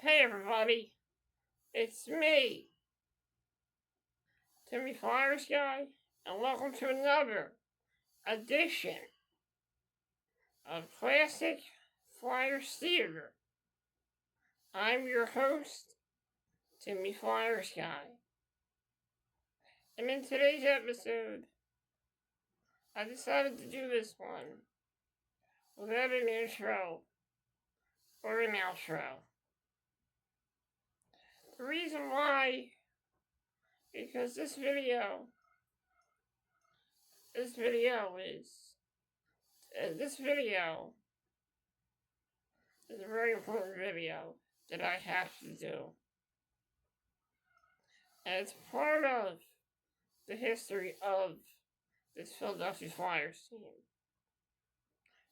Hey everybody, it's me, Timmy Flyersguy, and welcome to another edition of Classic Flyers Theater. I'm your host, Timmy Flyersguy. And in today's episode, I decided to do this one without an intro or an outro. The reason why, because this video is a very important video that I have to do. And it's part of the history of this Philadelphia Flyers team.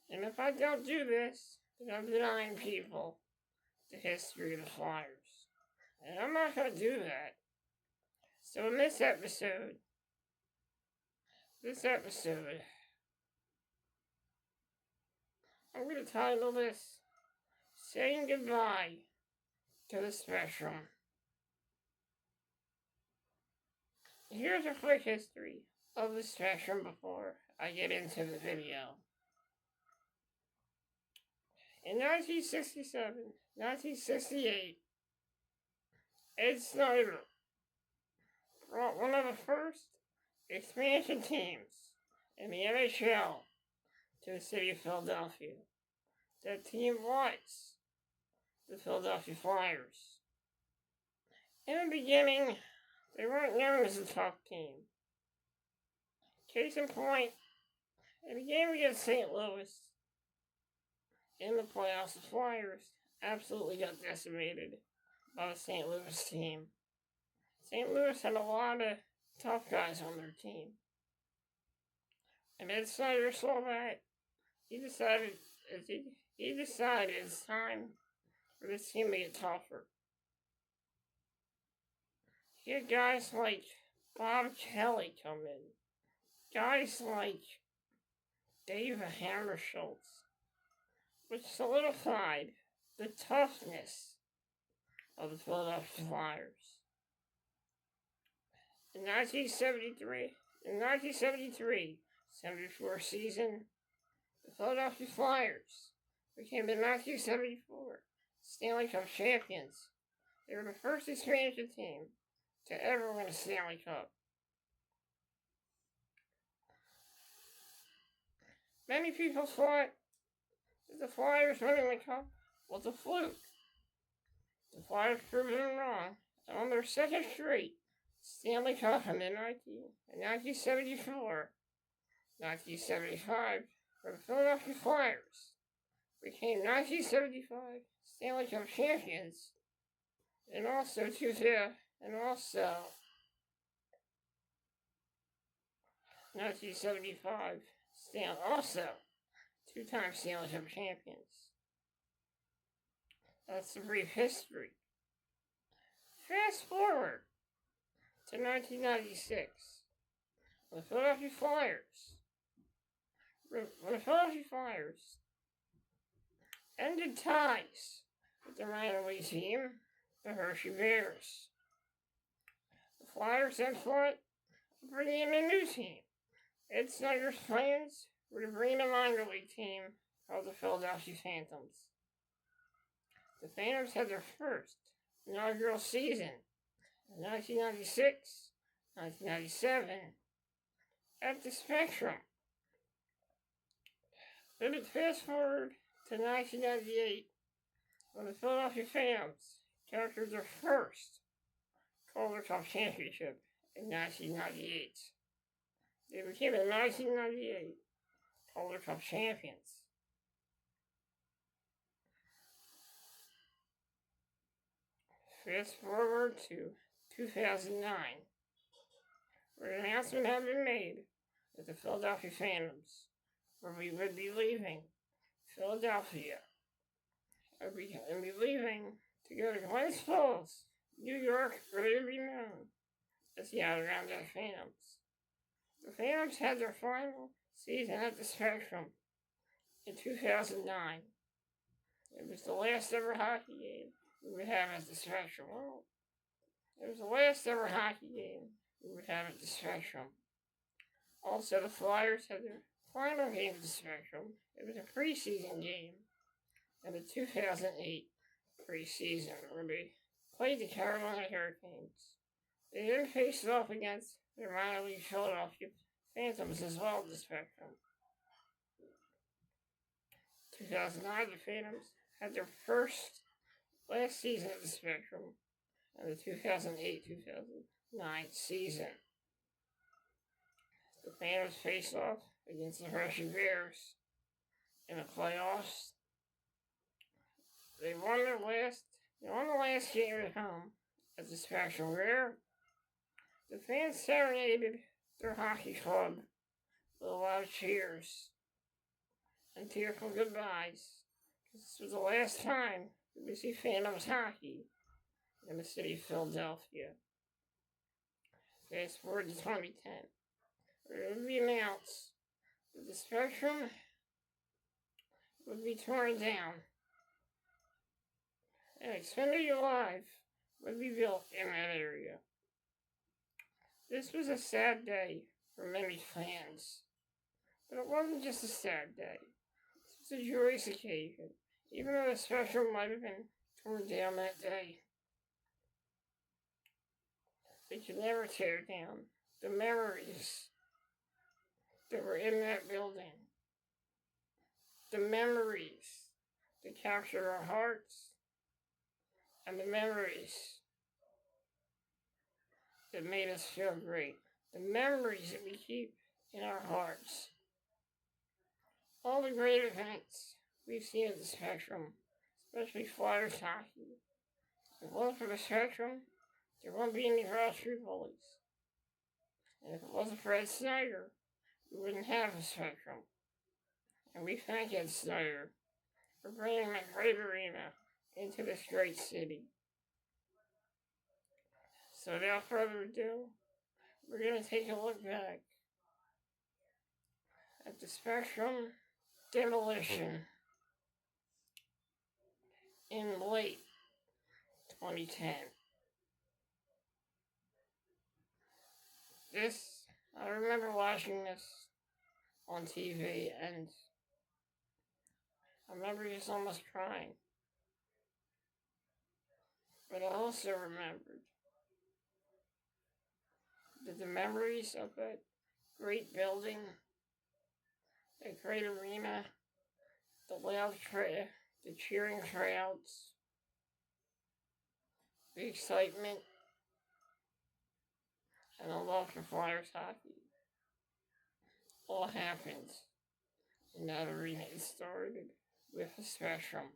And if I don't do this, then I'm denying people the history of the Flyers. And I'm not going to do that. So in this episode, I'm going to title this, Saying Goodbye to the Spectrum. Here's a quick history of the Spectrum before I get into the video. In 1967, 1968, Ed Snyder brought one of the first expansion teams in the NHL to the city of Philadelphia. That team was the Philadelphia Flyers. In the beginning, they weren't known as a tough team. Case in point, in the game against St. Louis, in the playoffs, the Flyers absolutely got decimated by the St. Louis team. St. Louis had a lot of tough guys on their team. And Ed Snyder saw that. He decided it's time for this team to get tougher. He had guys like Bob Kelly come in. Guys like Dave Hammerschultz, which solidified the toughness of the Philadelphia Flyers. In 1973, 74 season, the Philadelphia Flyers became the 1974 Stanley Cup champions. They were the first expansion team to ever win a Stanley Cup. Many people thought that the Flyers winning the Cup was a fluke. The Flyers proved them wrong, and on their second straight Stanley Cup in 1974, 1975, for the Philadelphia Flyers became 1975 Stanley Cup champions, and also 1975 two-time Stanley Cup champions. That's the brief history. Fast forward to 1996, when the Philadelphia Flyers ended ties with the minor league team, the Hershey Bears. The Flyers then thought of bringing in a new team. Ed Snyder's plans were to bring in a minor league team called the Philadelphia Phantoms. The Phantoms had their first inaugural season in 1996, 1997 at the Spectrum. Then it fast forward to 1998 when the Philadelphia Phantoms captured their first Calder Cup championship in 1998. They became the 1998 Calder Cup champions. Fast forward to 2009, where an announcement had been made that the Philadelphia Phantoms would be leaving Philadelphia and be leaving to go to Glens Falls, New York, where they would be known as the Adirondack Phantoms. The Phantoms had their final season at the Spectrum in 2009. It was the last ever hockey game we would have at the Spectrum. Well, it was the last ever hockey game we would have at the Spectrum. Also, the Flyers had their final game at the Spectrum. It was a preseason game in the 2008 preseason where they played the Carolina Hurricanes. They then faced off against their minor league Philadelphia Phantoms as well at the Spectrum. 2009, the Phantoms had their last season at the Spectrum in the 2008-2009 season. The Phantoms faced off against the Hershey Bears in the playoffs. They won the last game at home at the Spectrum, where the fans serenaded their hockey club with a lot of cheers and tearful goodbyes. This was the last time we would see Phantoms hockey in the city of Philadelphia. Fast forward to 2010, where it would be announced that the Spectrum would be torn down and Xfinity Live would be built in that area. This was a sad day for many fans, but it wasn't just a sad day. This was a joyous occasion, even though the Spectrum might have been torn down that day. They could never tear down the memories that were in that building. The memories that captured our hearts, and the memories that made us feel great. The memories that we keep in our hearts. All the great events we've seen at the Spectrum, especially Flyers hockey. If it wasn't for the Spectrum, there wouldn't be any grassroots bullies. And if it wasn't for Ed Snyder, we wouldn't have a Spectrum. And we thank Ed Snyder for bringing that great arena into this great city. So without further ado, we're going to take a look back at the Spectrum demolition in late 2010. I remember watching this on TV, and I remember just almost crying. But I also remembered that the memories of that great building, that great arena, the cheering crowds, the excitement, and the love for Flyers hockey all happened in that arena. It started with the Spectrum.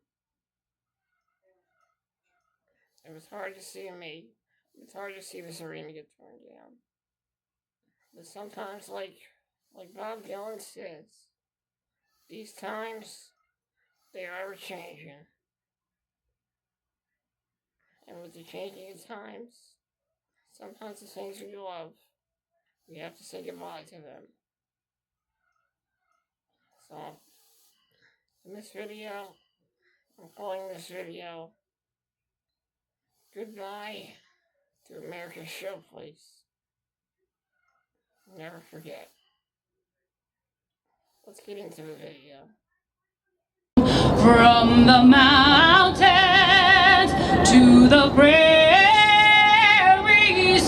It was hard to see it's hard to see this arena get torn down. But sometimes, like Bob Dylan says, these times, they are changing. And with the changing of times, sometimes the things we love, we have to say goodbye to them. So, in this video, I'm calling this video Goodbye to America's Showplace. Never forget. Let's get into the video. From the mountains to the prairies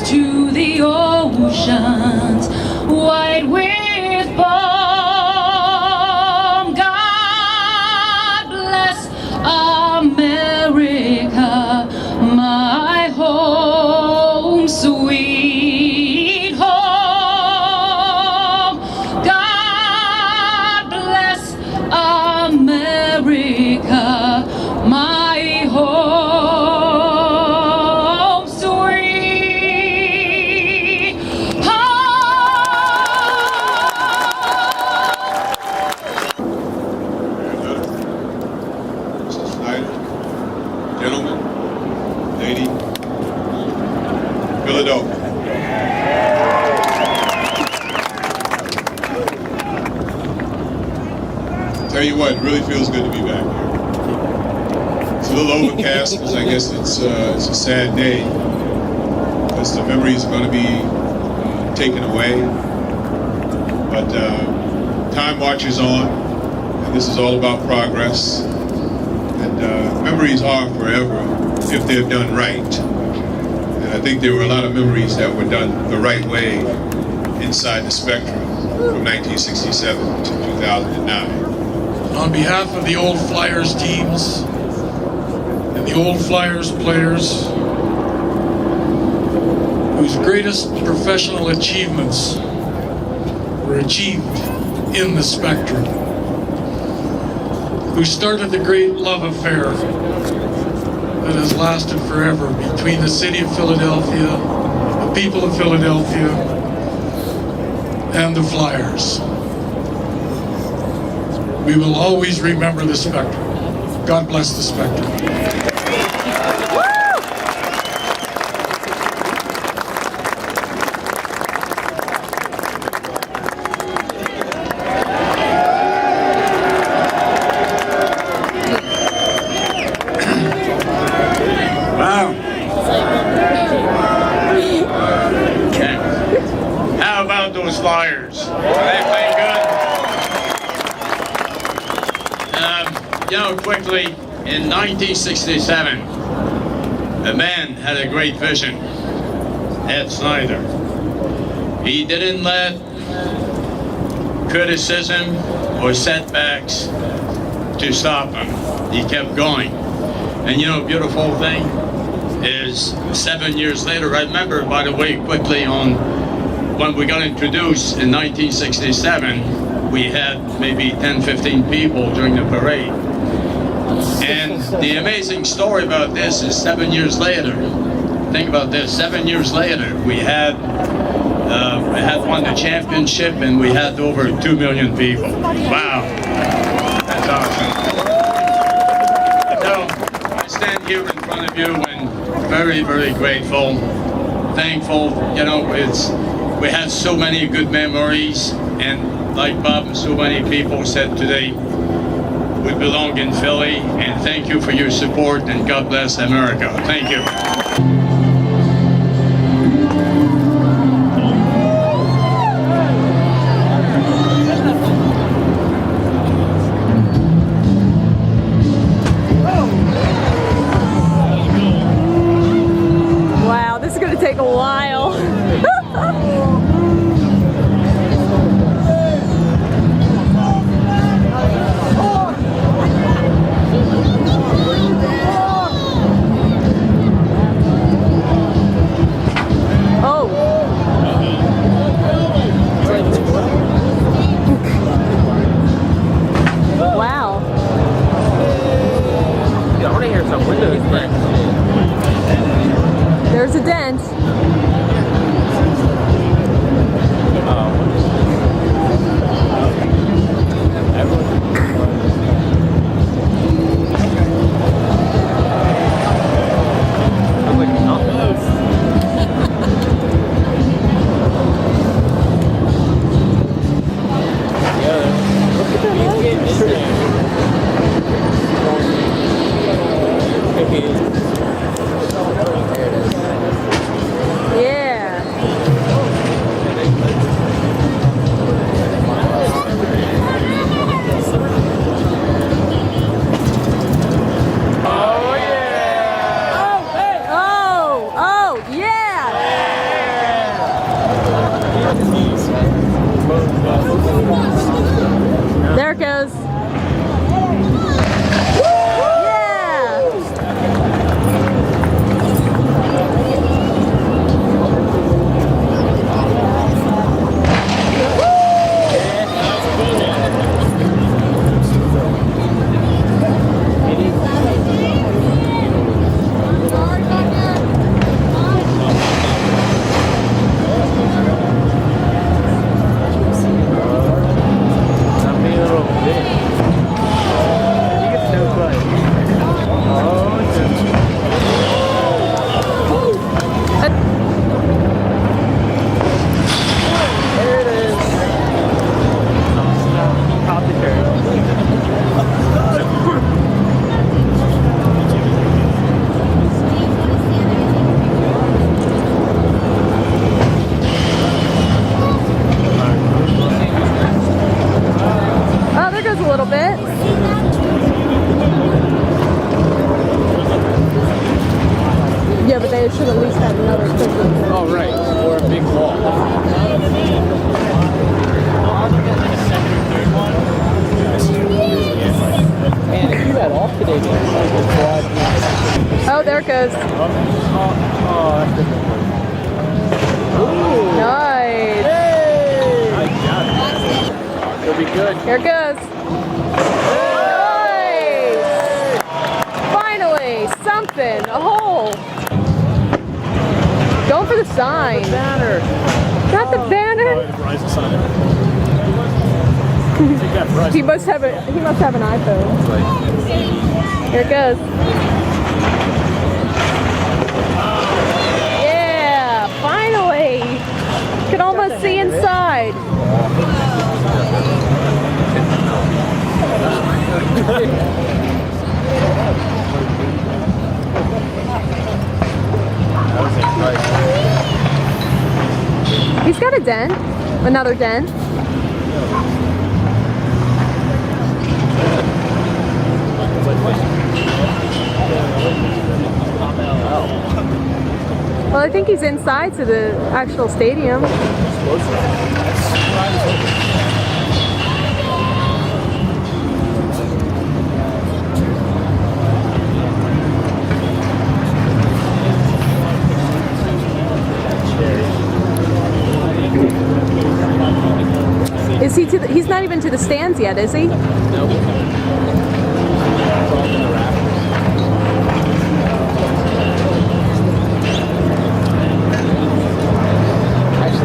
to the oceans, white with foam, God bless America, my home, sweet home. God bless America, my home, sweet home. Mr. Snyder, gentlemen, lady, Philadelphia. Tell you what, it really feels good to be back here. It's a little overcast because I guess it's a sad day because the memories are going to be taken away. But time marches on, and this is all about progress. And memories are forever if they're done right. And I think there were a lot of memories that were done the right way inside the spectrum from 1967 to 2009. On behalf of the old Flyers teams and the old Flyers players whose greatest professional achievements were achieved in the spectrum, who started the great love affair that has lasted forever between the city of Philadelphia, the people of Philadelphia, and the Flyers. We will always remember the spectrum. God bless the spectrum. Wow. How about those Flyers? They play good. Quickly, in 1967, a man had a great vision, Ed Snyder. He didn't let criticism or setbacks to stop him. He kept going. And beautiful thing is 7 years later, I remember, by the way, quickly, on when we got introduced in 1967, we had maybe 10, 15 people during the parade. And the amazing story about this is 7 years later, think about this, 7 years later, we had won the championship and we had over 2 million people. Wow, that's awesome. So I stand here in front of you and very, very grateful, thankful. We had so many good memories, and like Bob and so many people said today, we belong in Philly, and thank you for your support, and God bless America. Thank you. Wow, this is going to take a while. There's a dent. There it goes. Yeah! should at least have another cookie. Oh, right. Or a big ball. Man, if you had off today, man. Oh, there it goes. Nice. It'll be good. Here it goes. Nice. Finally, something. A hole. Going for the sign. Banner. Not the banner. He must have an iPhone. Here it goes. Yeah, finally. Can almost see inside. He's got a dent. Another dent. Well, I think he's inside to the actual stadium. Is he he's not even to the stands yet, is he? Actually,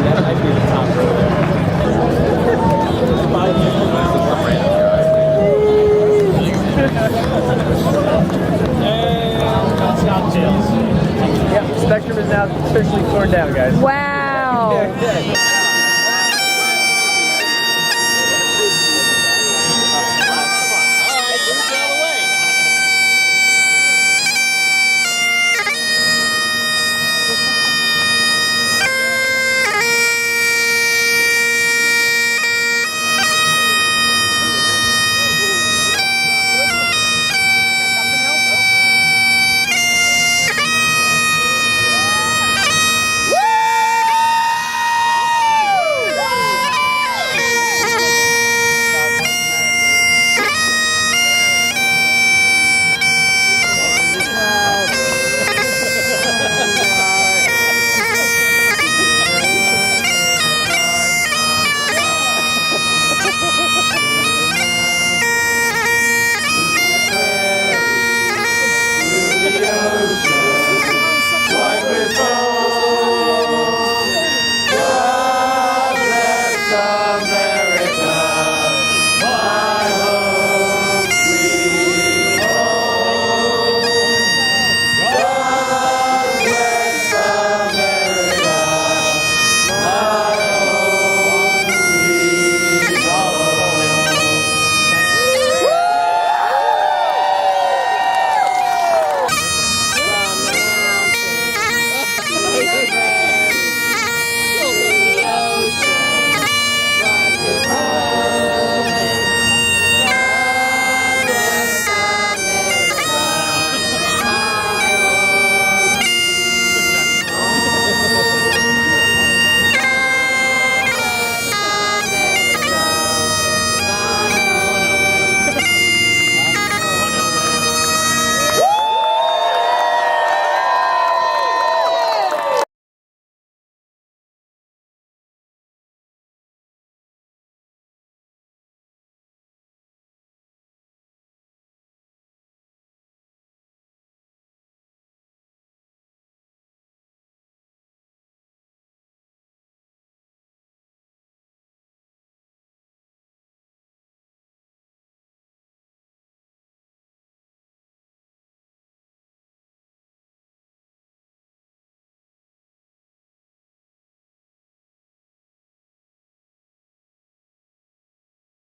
that might be the top row there. Yep, Spectrum is now officially torn down, guys. Wow.